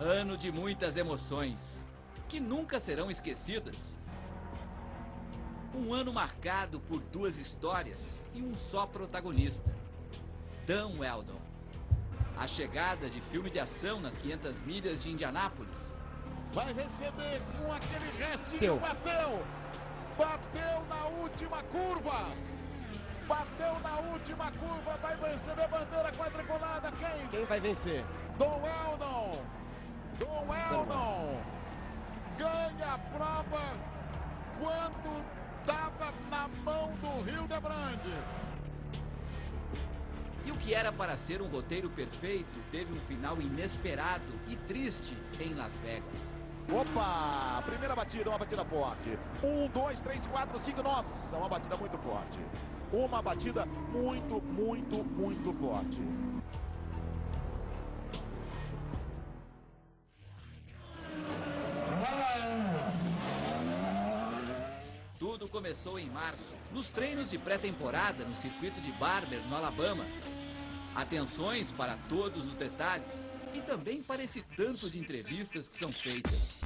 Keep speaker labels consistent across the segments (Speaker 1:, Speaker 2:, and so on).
Speaker 1: Ano de muitas emoções, que nunca serão esquecidas. Um ano marcado por duas histórias e um só protagonista, Dan Wheldon. A chegada de filme de ação nas 500 milhas de Indianápolis.
Speaker 2: Vai receber com aquele restinho, bateu na última curva. Bateu na última curva, vai receber bandeira quadriculada. Quem vai vencer? Dan Wheldon. Dan Wheldon ganha a prova quando estava na mão do Hildebrand.
Speaker 1: E o que era para ser um roteiro perfeito teve um final inesperado e triste em Las Vegas.
Speaker 2: Opa! Primeira batida, uma batida forte. 1, 2, 3, 4, 5. Nossa, uma batida muito forte. Uma batida muito forte.
Speaker 1: Tudo começou em março, nos treinos de pré-temporada no circuito de Barber, no Alabama. Atenções para todos os detalhes e também para esse tanto de entrevistas que são feitas.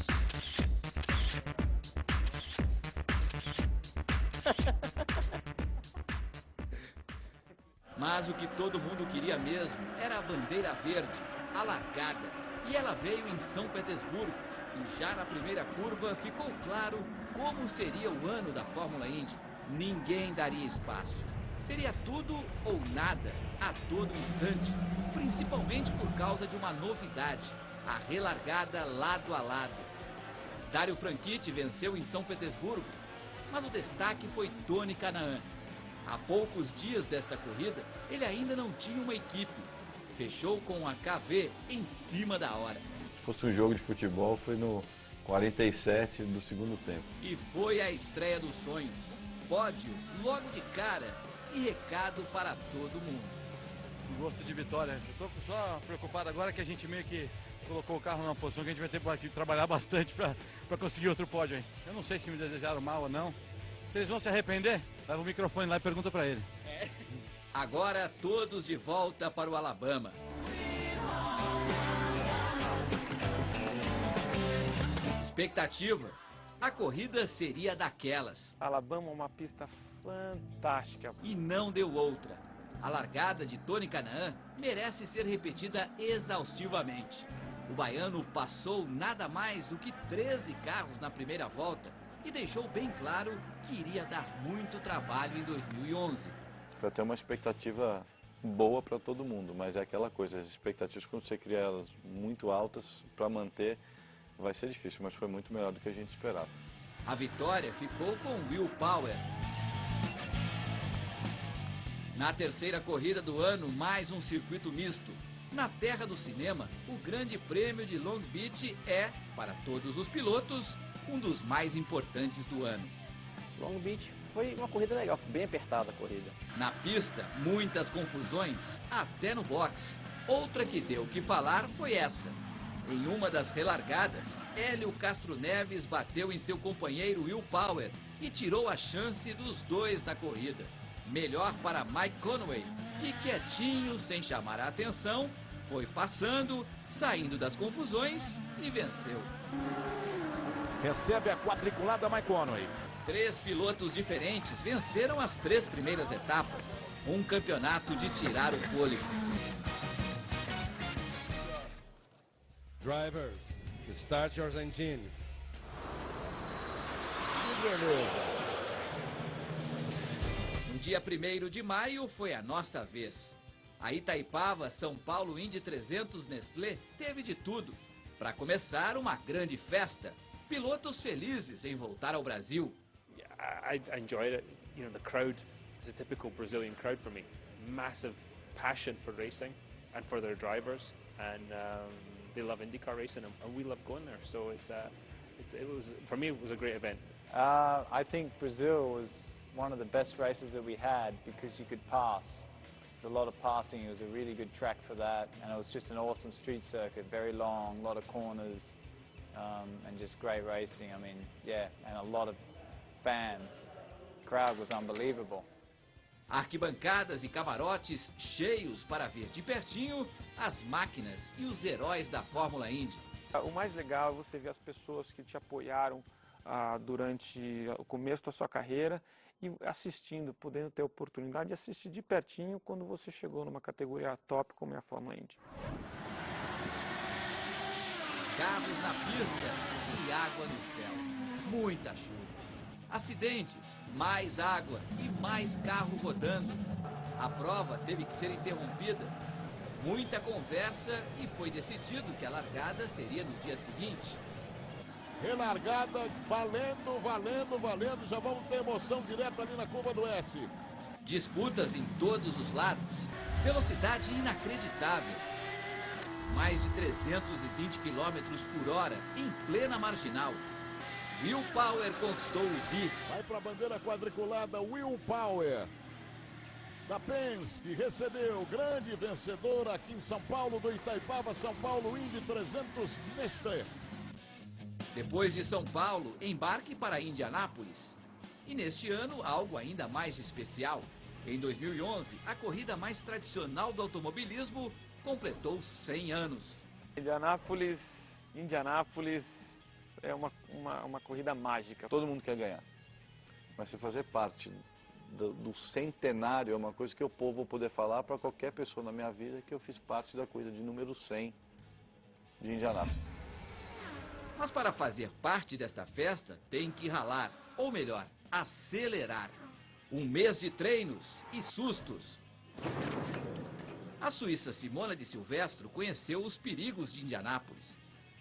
Speaker 1: Mas o que todo mundo queria mesmo era a bandeira verde, a largada. E ela veio em São Petersburgo. E já na primeira curva ficou claro como seria o ano da Fórmula Indy. Ninguém daria espaço. Seria tudo ou nada, a todo instante. Principalmente por causa de uma novidade, a relargada lado a lado. Dario Franchitti venceu em São Petersburgo, mas o destaque foi Tony Kanaan. Há poucos dias desta corrida, ele ainda não tinha uma equipe. Fechou com a KV em cima da hora.
Speaker 3: Se fosse um jogo de futebol, foi no 47 do segundo tempo.
Speaker 1: E foi a estreia dos sonhos. Pódio logo de cara e recado para todo mundo.
Speaker 4: Gosto de vitória. Estou só preocupado agora que a gente meio que colocou o carro numa posição que a gente vai ter que trabalhar bastante para conseguir outro pódio aí. Eu não sei se me desejaram mal ou não. Se eles vão se arrepender, leva o microfone lá e pergunta para ele.
Speaker 1: Agora todos de volta para o Alabama. Expectativa: a corrida seria daquelas.
Speaker 5: Alabama é uma pista fantástica.
Speaker 1: E não deu outra. A largada de Tony Kanaan merece ser repetida exaustivamente. O baiano passou nada mais do que 13 carros na primeira volta e deixou bem claro que iria dar muito trabalho em 2011.
Speaker 3: Foi até uma expectativa boa para todo mundo, mas é aquela coisa, as expectativas, quando você cria elas muito altas, para manter vai ser difícil, mas foi muito melhor do que a gente esperava.
Speaker 1: A vitória ficou com Will Power. Na terceira corrida do ano, mais um circuito misto. Na terra do cinema, o Grande Prêmio de Long Beach é, para todos os pilotos, um dos mais importantes do ano.
Speaker 5: Long Beach foi uma corrida legal, foi bem apertada a corrida.
Speaker 1: Na pista, muitas confusões, até no box. Outra que deu o que falar foi essa. Em uma das relargadas, Hélio Castro Neves bateu em seu companheiro Will Power e tirou a chance dos dois da corrida. Melhor para Mike Conway, que quietinho, sem chamar a atenção, foi passando, saindo das confusões e venceu.
Speaker 2: Recebe a quadriculada Mike Conway.
Speaker 1: 3 pilotos diferentes venceram as 3 primeiras etapas. Um campeonato de tirar o fôlego.
Speaker 6: Drivers, start your engines.
Speaker 2: Que beleza.
Speaker 1: No dia 1º de maio foi a nossa vez. A Itaipava São Paulo Indy 300 Nestlé teve de tudo. Para começar, uma grande festa. Pilotos felizes em voltar ao Brasil.
Speaker 7: I enjoyed it. You know, the crowd is a typical Brazilian crowd for me. Massive passion for racing and for their drivers, and they love IndyCar racing, and we love going there. So it was for me. It was a great event.
Speaker 5: I think Brazil was one of the best races that we had because you could pass. There's a lot of passing. It was a really good track for that, and it was just an awesome street circuit, very long, a lot of corners, and just great racing. I mean, yeah, and a lot of fans. The crowd was unbelievable.
Speaker 1: Arquibancadas e camarotes cheios para ver de pertinho as máquinas e os heróis da Fórmula Indy.
Speaker 8: O mais legal é você ver as pessoas que te apoiaram durante o começo da sua carreira e assistindo, podendo ter a oportunidade de assistir de pertinho quando você chegou numa categoria top como é a Fórmula Indy.
Speaker 1: Carros na pista e água no céu. Muita chuva. Acidentes, mais água e mais carro rodando. A prova teve que ser interrompida. Muita conversa e foi decidido que a largada seria no dia seguinte.
Speaker 2: Relargada, valendo, valendo, valendo. Já vamos ter emoção direta ali na curva do S.
Speaker 1: Disputas em todos os lados. Velocidade inacreditável. Mais de 320 km por hora em plena marginal. Will Power conquistou o bi.
Speaker 2: Vai para a bandeira quadriculada, Will Power. Da Penske, recebeu grande vencedor aqui em São Paulo, do Itaipava, São Paulo Indy 300 Nestlé.
Speaker 1: Depois de São Paulo, embarque para Indianápolis. E neste ano, algo ainda mais especial. Em 2011, a corrida mais tradicional do automobilismo completou 100 anos.
Speaker 8: Indianápolis é uma corrida mágica.
Speaker 3: Todo mundo quer ganhar, mas se fazer parte do centenário é uma coisa que eu vou poder falar para qualquer pessoa na minha vida que eu fiz parte da corrida de número 100 de Indianápolis.
Speaker 1: Mas para fazer parte desta festa, tem que ralar, ou melhor, acelerar. Um mês de treinos e sustos. A suíça Simona de Silvestro conheceu os perigos de Indianápolis.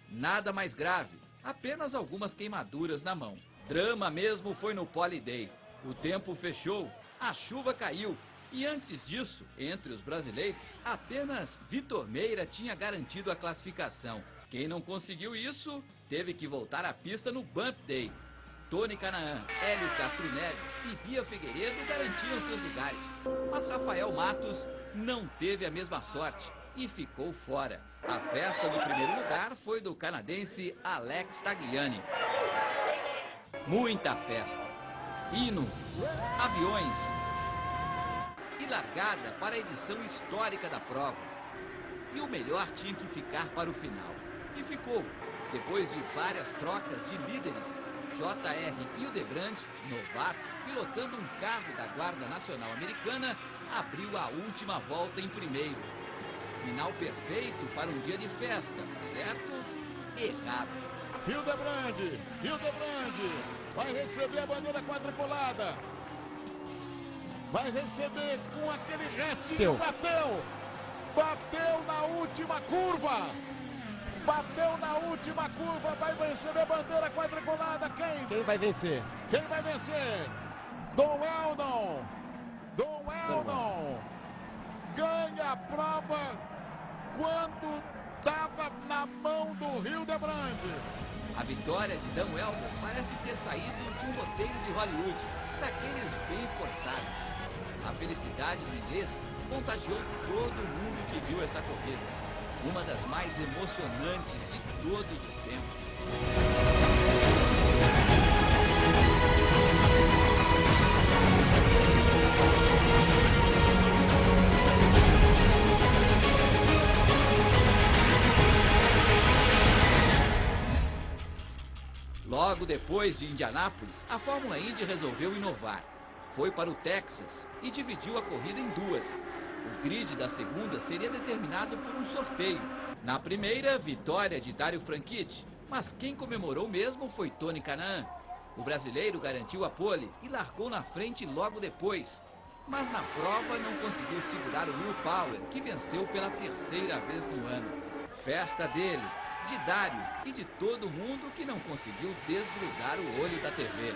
Speaker 1: Nada mais grave, apenas algumas queimaduras na mão. Drama mesmo foi no Pole Day. O tempo fechou, a chuva caiu. E antes disso, entre os brasileiros, apenas Vitor Meira tinha garantido a classificação. Quem não conseguiu isso, teve que voltar à pista no Bump Day. Tony Canaan, Hélio Castro Neves e Bia Figueiredo garantiram seus lugares. Mas Rafael Matos não teve a mesma sorte e ficou fora. A festa do primeiro lugar foi do canadense Alex Tagliani. Muita festa. Hino, aviões e largada para a edição histórica da prova. E o melhor tinha que ficar para o final. E ficou. Depois de várias trocas de líderes, J.R. Hildebrand, novato, pilotando um carro da Guarda Nacional Americana, abriu a última volta em primeiro. Final perfeito para um dia de festa, certo? Errado.
Speaker 2: Hildebrand vai receber a bandeira quadriculada. Vai receber com aquele restinho. Bateu na última curva. Vai vencer a bandeira quadriculada. Quem vai vencer? Don Weldon ganha a prova quando estava na mão do Hildebrand.
Speaker 1: A vitória de Dan Weldon parece ter saído de um roteiro de Hollywood, daqueles bem forçados. A felicidade do inglês contagiou todo mundo que viu essa corrida. Uma das mais emocionantes de todos os tempos. Logo depois de Indianápolis, a Fórmula Indy resolveu inovar. Foi para o Texas e dividiu a corrida em duas. O grid da segunda seria determinado por um sorteio. Na primeira, vitória de Dario Franchitti, mas quem comemorou mesmo foi Tony Canaan. O brasileiro garantiu a pole e largou na frente logo depois. Mas na prova não conseguiu segurar o Will Power, que venceu pela terceira vez no ano. Festa dele, de Dario e de todo mundo que não conseguiu desgrudar o olho da TV.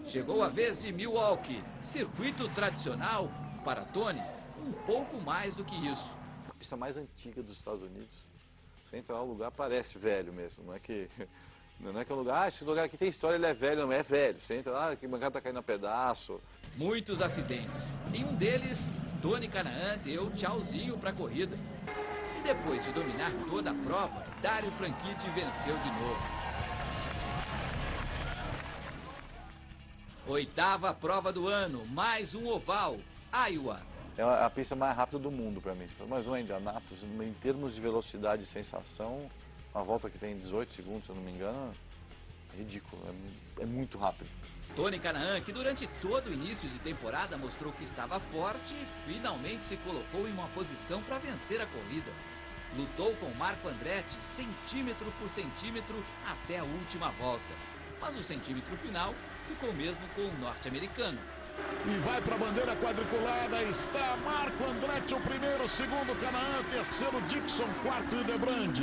Speaker 1: Chegou a vez de Milwaukee, circuito tradicional. Para Tony, um pouco mais do que isso.
Speaker 3: A pista mais antiga dos Estados Unidos. Você entra lá no lugar, parece velho mesmo. Não é que é um lugar, esse lugar aqui tem história, ele é velho, não é velho. Você entra lá, que bancada tá caindo a pedaço.
Speaker 1: Muitos acidentes. Em um deles, Tony Canaan deu tchauzinho para a corrida. E depois de dominar toda a prova, Dario Franchitti venceu de novo. Oitava prova do ano, mais um oval. Iowa.
Speaker 3: é a pista mais rápida do mundo para mim. Você fala, mas não é Indianápolis, em termos de velocidade e sensação, uma volta que tem 18 segundos, se eu não me engano, é ridículo, é muito rápido.
Speaker 1: Tony Kanaan, que durante todo o início de temporada mostrou que estava forte, finalmente se colocou em uma posição para vencer a corrida. Lutou com Marco Andretti centímetro por centímetro até a última volta. Mas o centímetro final ficou mesmo com o norte-americano.
Speaker 2: E vai para a bandeira quadriculada, está Marco Andretti, o primeiro, segundo Kanaan, terceiro Dixon, quarto Hildebrand.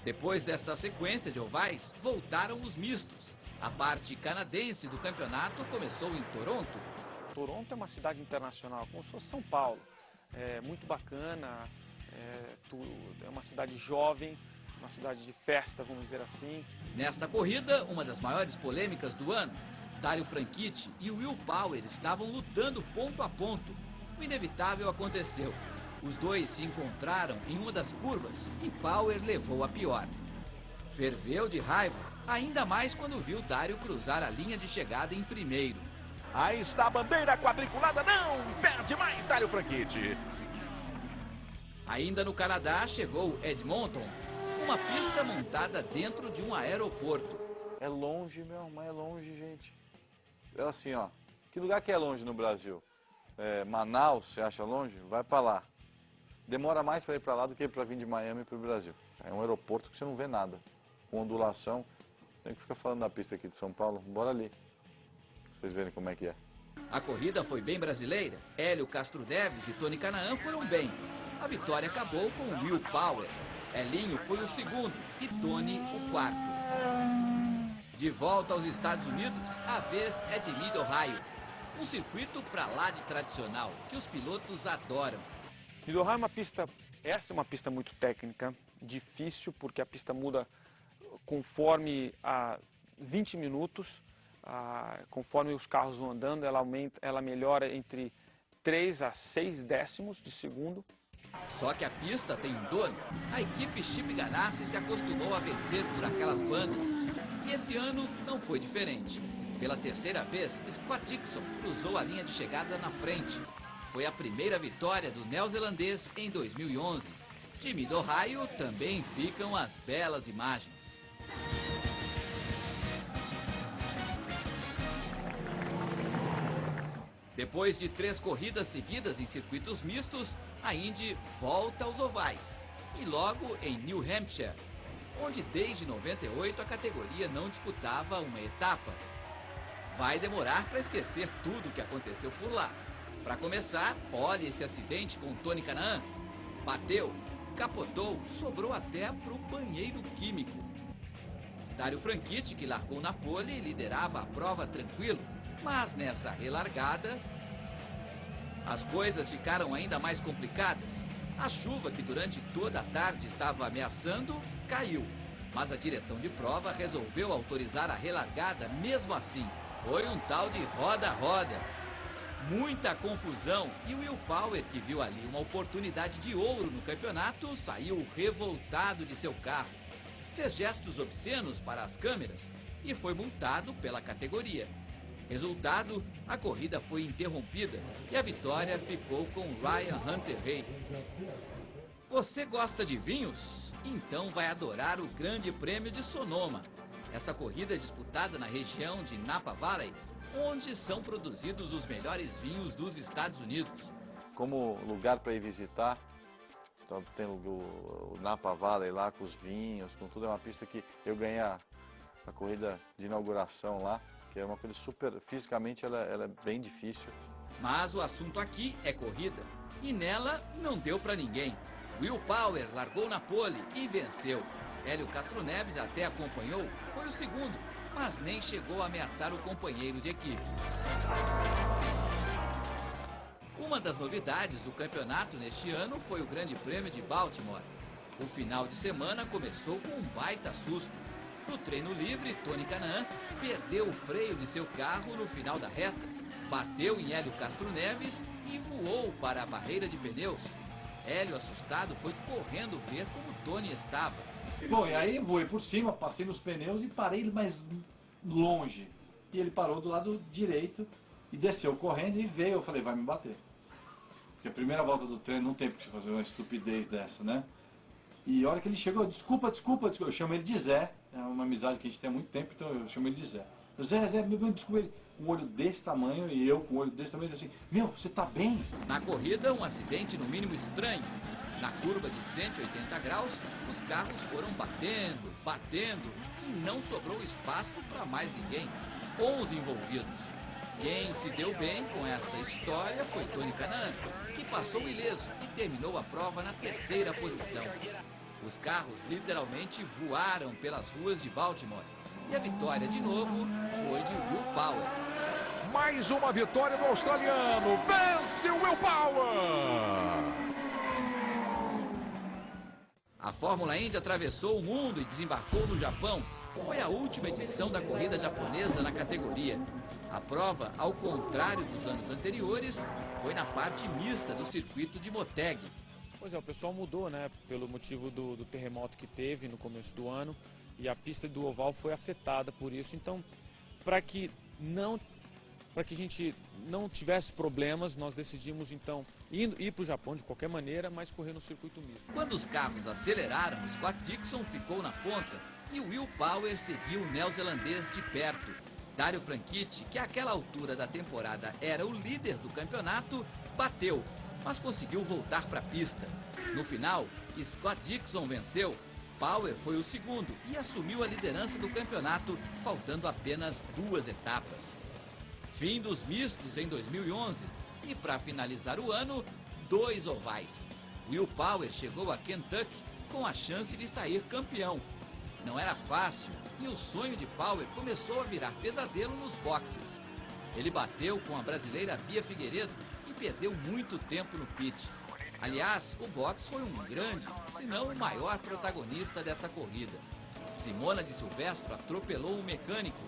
Speaker 1: Depois desta sequência de ovais, voltaram os mistos. A parte canadense do campeonato começou em Toronto.
Speaker 8: Toronto é uma cidade internacional, como se fosse São Paulo. É muito bacana, é uma cidade jovem, uma cidade de festa, vamos dizer assim.
Speaker 1: Nesta corrida, uma das maiores polêmicas do ano, Dario Franchitti e Will Power estavam lutando ponto a ponto. O inevitável aconteceu. Os dois se encontraram em uma das curvas e Power levou a pior. Ferveu de raiva, ainda mais quando viu Dario cruzar a linha de chegada em primeiro.
Speaker 9: Aí está a bandeira quadriculada, não! Perde mais Dario Franchitti.
Speaker 1: Ainda no Canadá chegou Edmonton, uma pista montada dentro de um aeroporto.
Speaker 3: É longe, meu, mas é longe, gente. É assim, ó, que lugar que é longe no Brasil? Manaus, você acha longe? Vai para lá. Demora mais para ir para lá do que para vir de Miami para o Brasil. É um aeroporto que você não vê nada. Com ondulação, tem que ficar falando da pista aqui de São Paulo. Bora ali, pra vocês verem como é que é.
Speaker 1: A corrida foi bem brasileira. Hélio Castro Neves e Tony Kanaan foram bem. A vitória acabou com Will Power. Elinho foi o segundo e Tony o quarto. De volta aos Estados Unidos, a vez é de Mid-Ohio. Um circuito pra lá de tradicional, que os pilotos adoram.
Speaker 8: Mid-Ohio é uma pista, essa é uma pista muito técnica, difícil, porque a pista muda conforme a 20 minutos, conforme os carros vão andando, ela melhora entre 3 a 6 décimos de segundo.
Speaker 1: Só que a pista tem um dono. A equipe Chip Ganassi se acostumou a vencer por aquelas bandas. E esse ano não foi diferente. Pela terceira vez, Scott Dixon cruzou a linha de chegada na frente. Foi a primeira vitória do neozelandês em 2011. De Mid-Ohio também ficam as belas imagens. Depois de 3 corridas seguidas em circuitos mistos, a Indy volta aos ovais. E logo em New Hampshire, onde desde 98 a categoria não disputava uma etapa. Vai demorar para esquecer tudo o que aconteceu por lá. Para começar, olha esse acidente com Tony Kanaan. Bateu, capotou, sobrou até para o banheiro químico. Dario Franchitti, que largou na pole, liderava a prova tranquilo. Mas nessa relargada, as coisas ficaram ainda mais complicadas. A chuva, que durante toda a tarde estava ameaçando, caiu. Mas a direção de prova resolveu autorizar a relargada mesmo assim. Foi um tal de roda-roda. Muita confusão e o Will Power, que viu ali uma oportunidade de ouro no campeonato, saiu revoltado de seu carro. Fez gestos obscenos para as câmeras e foi multado pela categoria. Resultado, a corrida foi interrompida e a vitória ficou com Ryan Hunter-Reay. Você gosta de vinhos? Então vai adorar o Grande Prêmio de Sonoma. Essa corrida é disputada na região de Napa Valley, onde são produzidos os melhores vinhos dos Estados Unidos.
Speaker 3: Como lugar para ir visitar, então tem o Napa Valley lá com os vinhos, com tudo. É uma pista que eu ganhei a corrida de inauguração lá, que é uma coisa super, fisicamente ela é bem difícil.
Speaker 1: Mas o assunto aqui é corrida, e nela não deu para ninguém. Will Power largou na pole e venceu. Hélio Castro Neves até acompanhou, foi o segundo, mas nem chegou a ameaçar o companheiro de equipe. Uma das novidades do campeonato neste ano foi o Grande Prêmio de Baltimore. O final de semana começou com um baita susto. No treino livre, Tony Kanaan perdeu o freio de seu carro no final da reta, bateu em Hélio Castro Neves e voou para a barreira de pneus. Hélio, assustado, foi correndo ver como Tony estava.
Speaker 10: Bom, e aí voei por cima, passei nos pneus e parei mais longe. E ele parou do lado direito e desceu correndo e veio. Eu falei, vai me bater. Porque a primeira volta do treino não tem por que você fazer uma estupidez dessa, né? E a hora que ele chegou, desculpa, eu chamo ele de Zé, é uma amizade que a gente tem há muito tempo, então eu chamo ele de Zé. Zé, desculpa ele, com um olho desse tamanho e eu com um olho desse tamanho, assim, meu, você tá bem?
Speaker 1: Na corrida, um acidente no mínimo estranho. Na curva de 180 graus, os carros foram batendo e não sobrou espaço para mais ninguém. 11 envolvidos. Quem se deu bem com essa história foi Tony Kanaan, que passou ileso e terminou a prova na 3ª posição. Os carros literalmente voaram pelas ruas de Baltimore. E a vitória, de novo, foi de Will Power.
Speaker 9: Mais uma vitória do australiano. Vence o Will Power!
Speaker 1: A Fórmula Indy atravessou o mundo e desembarcou no Japão. Foi a última edição da corrida japonesa na categoria. A prova, ao contrário dos anos anteriores, foi na parte mista do circuito de Motegi.
Speaker 8: Pois é, o pessoal mudou, né, pelo motivo do terremoto que teve no começo do ano, e a pista do oval foi afetada por isso. Então, para que a gente não tivesse problemas, nós decidimos então ir para o Japão de qualquer maneira, mas correr no circuito misto.
Speaker 1: Quando os carros aceleraram, Scott Dixon ficou na ponta e Will Power seguiu o neozelandês de perto. Dario Franchitti, que àquela altura da temporada era o líder do campeonato, bateu, mas conseguiu voltar para a pista. No final, Scott Dixon venceu, Power foi o segundo e assumiu a liderança do campeonato, faltando apenas 2 etapas. Fim dos mistos em 2011 e, para finalizar o ano, 2 ovais. Will Power chegou a Kentucky com a chance de sair campeão. Não era fácil e o sonho de Power começou a virar pesadelo nos boxes. Ele bateu com a brasileira Bia Figueiredo e perdeu muito tempo no pit. Aliás, o boxe foi um grande, se não o maior protagonista dessa corrida. Simona de Silvestro atropelou um mecânico.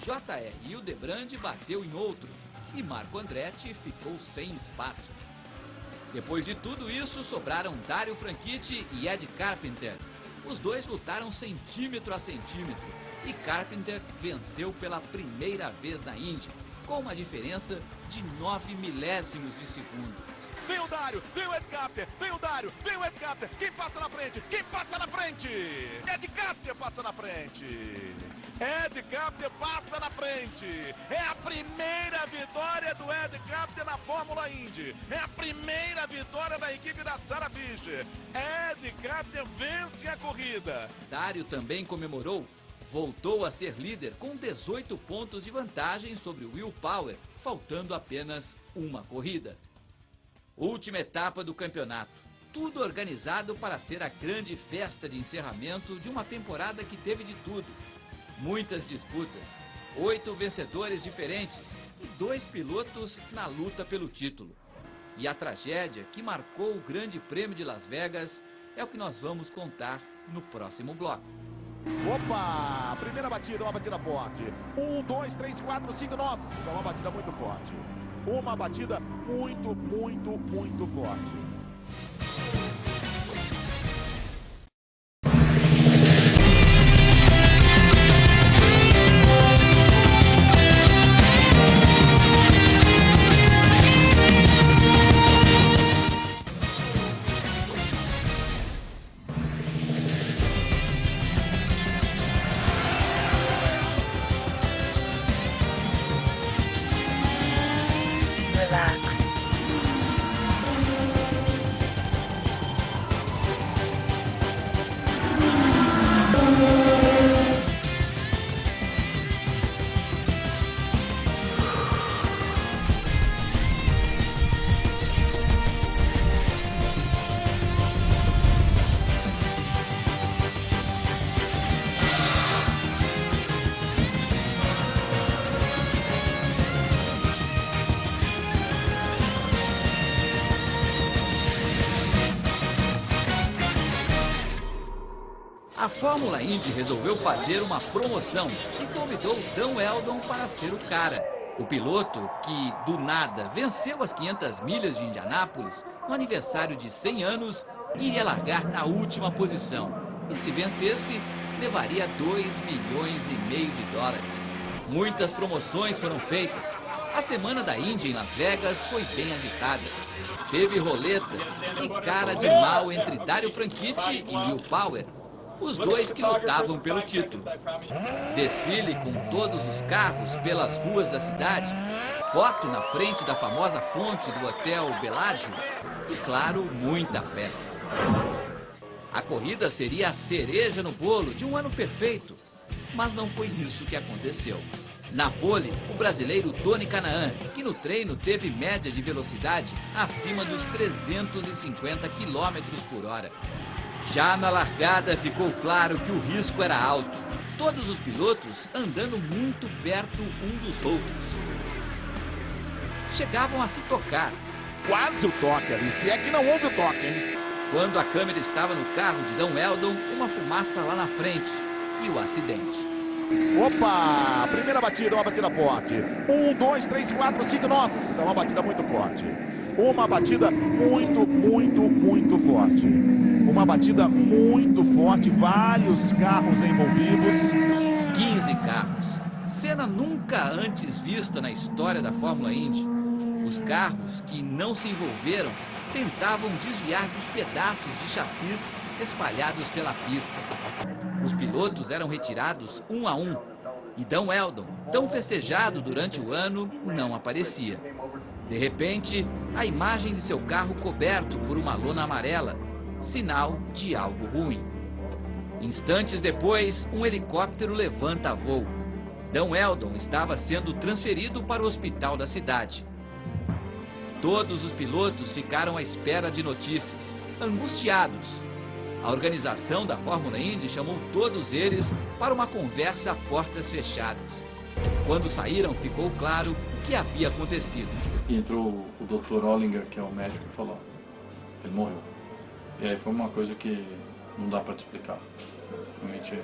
Speaker 1: J.R. Hildebrand bateu em outro e Marco Andretti ficou sem espaço. Depois de tudo isso, sobraram Dario Franchitti e Ed Carpenter. Os dois lutaram centímetro a centímetro e Carpenter venceu pela primeira vez na Indy, com uma diferença de 9 milésimos de segundo.
Speaker 9: Vem o Dario, vem o Ed Carpenter, vem o Dario, vem o Ed Carpenter. Quem passa na frente? Quem passa na frente? Ed Carpenter passa na frente. Ed Carpenter passa na frente. É a primeira vitória do Ed Carpenter na Fórmula Indy. É a primeira vitória da equipe da Sarah Fisher. Ed Carpenter vence a corrida.
Speaker 1: Dario também comemorou. Voltou a ser líder com 18 pontos de vantagem sobre Will Power, faltando apenas uma corrida. Última etapa do campeonato. Tudo organizado para ser a grande festa de encerramento de uma temporada que teve de tudo. Muitas disputas, 8 vencedores diferentes e 2 pilotos na luta pelo título. E a tragédia que marcou o Grande Prêmio de Las Vegas é o que nós vamos contar no próximo bloco.
Speaker 2: Opa! Primeira batida, uma batida forte. 1, 2, 3, 4, 5. Nossa, uma batida muito forte. Uma batida muito forte.
Speaker 1: A Fórmula Indy resolveu fazer uma promoção e convidou Dan Weldon para ser o cara. O piloto que, do nada, venceu as 500 milhas de Indianápolis no aniversário de 100 anos, iria largar na última posição. E se vencesse, levaria $2,5 milhões. Muitas promoções foram feitas. A semana da Indy em Las Vegas foi bem agitada. Teve roleta e cara de mal entre Dario Franchitti e Will Power, os dois que lutavam pelo título. Desfile com todos os carros pelas ruas da cidade, foto na frente da famosa fonte do Hotel Bellagio e, claro, muita festa. A corrida seria a cereja no bolo de um ano perfeito, mas não foi isso que aconteceu. Na pole, o brasileiro Tony Kanaan, que no treino teve média de velocidade acima dos 350 km por hora. Já na largada ficou claro que o risco era alto. Todos os pilotos andando muito perto um dos outros. Chegavam a se tocar.
Speaker 2: Quase o toque ali, se é que não houve o toque, hein?
Speaker 1: Quando a câmera estava no carro de Dan Wheldon, uma fumaça lá na frente e o acidente.
Speaker 2: Opa! Primeira batida, uma batida forte. 1, 2, 3, 4, 5. Nossa, uma batida muito forte. Uma batida muito forte. Uma batida muito forte. Vários carros envolvidos.
Speaker 1: 15 carros. Cena nunca antes vista na história da Fórmula Indy. Os carros que não se envolveram tentavam desviar dos pedaços de chassis espalhados pela pista. Os pilotos eram retirados um a um e Dan Wheldon, tão festejado durante o ano, não aparecia. De repente, a imagem de seu carro coberto por uma lona amarela, sinal de algo ruim. Instantes depois, um helicóptero levanta voo. Dan Wheldon estava sendo transferido para o hospital da cidade. Todos os pilotos ficaram à espera de notícias, angustiados. A organização da Fórmula Indy chamou todos eles para uma conversa a portas fechadas. Quando saíram, ficou claro o que havia acontecido.
Speaker 3: E entrou o Dr. Ollinger, que é o médico, e falou: ele morreu. E aí foi uma coisa que não dá para te explicar. Realmente,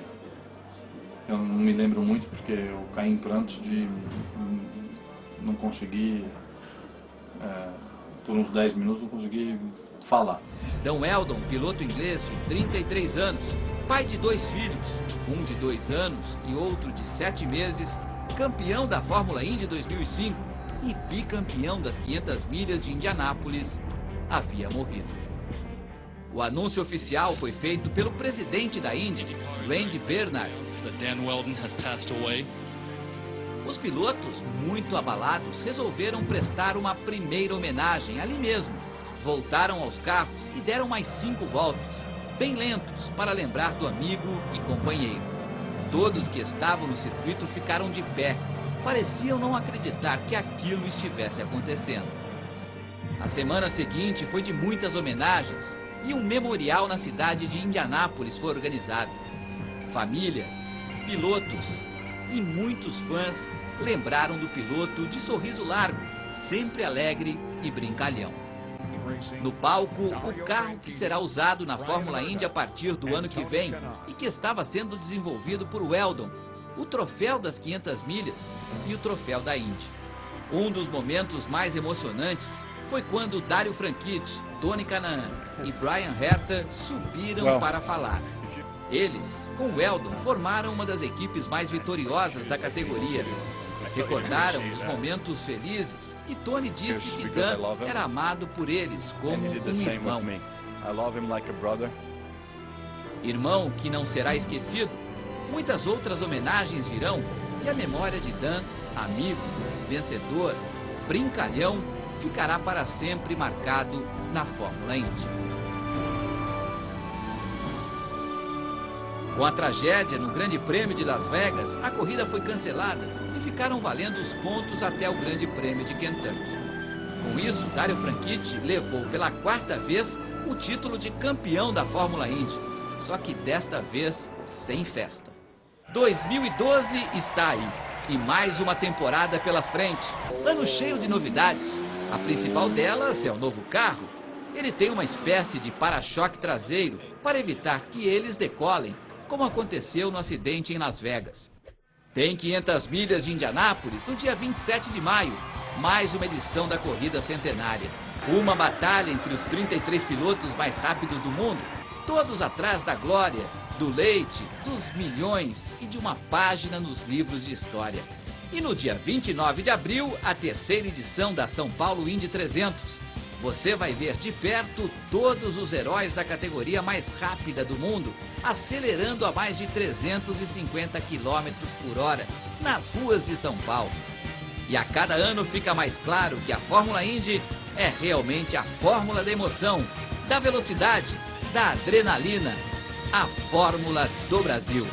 Speaker 3: eu não me lembro muito porque eu caí em prantos de não conseguir, por uns 10 minutos, não consegui falar.
Speaker 1: Dan Wheldon, piloto inglês de 33 anos, pai de 2 filhos, um de 2 anos e outro de 7 meses, campeão da Fórmula Indy 2005 e bicampeão das 500 milhas de Indianápolis, havia morrido. O anúncio oficial foi feito pelo presidente da Indy, Randy Bernard.
Speaker 11: Dan Wheldon has passed away.
Speaker 1: Os pilotos, muito abalados, resolveram prestar uma primeira homenagem ali mesmo. Voltaram aos carros e deram mais 5 voltas, bem lentos, para lembrar do amigo e companheiro. Todos que estavam no circuito ficaram de pé. Pareciam não acreditar que aquilo estivesse acontecendo. A semana seguinte foi de muitas homenagens e um memorial na cidade de Indianápolis foi organizado. Família, pilotos e muitos fãs lembraram do piloto de sorriso largo, sempre alegre e brincalhão. No palco, o carro que será usado na Fórmula Indy a partir do ano que vem e que estava sendo desenvolvido por Wheldon, o troféu das 500 milhas e o troféu da Indy. Um dos momentos mais emocionantes foi quando Dario Franchitti, Tony Kanaan e Brian Herta subiram para falar. Eles, com Wheldon, formaram uma das equipes mais vitoriosas da categoria. Recordaram os momentos felizes e Tony disse que Dan era amado por eles como um irmão. Irmão que não será esquecido. Muitas outras homenagens virão e a memória de Dan, amigo, vencedor, brincalhão, ficará para sempre marcado na Fórmula Indy. Com a tragédia no Grande Prêmio de Las Vegas, a corrida foi cancelada e ficaram valendo os pontos até o Grande Prêmio de Kentucky. Com isso, Dario Franchitti levou pela 4ª vez o título de campeão da Fórmula Indy, só que desta vez sem festa. 2012 está aí e mais uma temporada pela frente, ano cheio de novidades. A principal delas é o novo carro. Ele tem uma espécie de para-choque traseiro para evitar que eles decolem, como aconteceu no acidente em Las Vegas. Tem 500 milhas de Indianápolis no dia 27 de maio, mais uma edição da corrida centenária. Uma batalha entre os 33 pilotos mais rápidos do mundo, todos atrás da glória, do leite, dos milhões e de uma página nos livros de história. E no dia 29 de abril, a terceira edição da São Paulo Indy 300. Você vai ver de perto todos os heróis da categoria mais rápida do mundo, acelerando a mais de 350 km por hora nas ruas de São Paulo. E a cada ano fica mais claro que a Fórmula Indy é realmente a fórmula da emoção, da velocidade, da adrenalina, a fórmula do Brasil.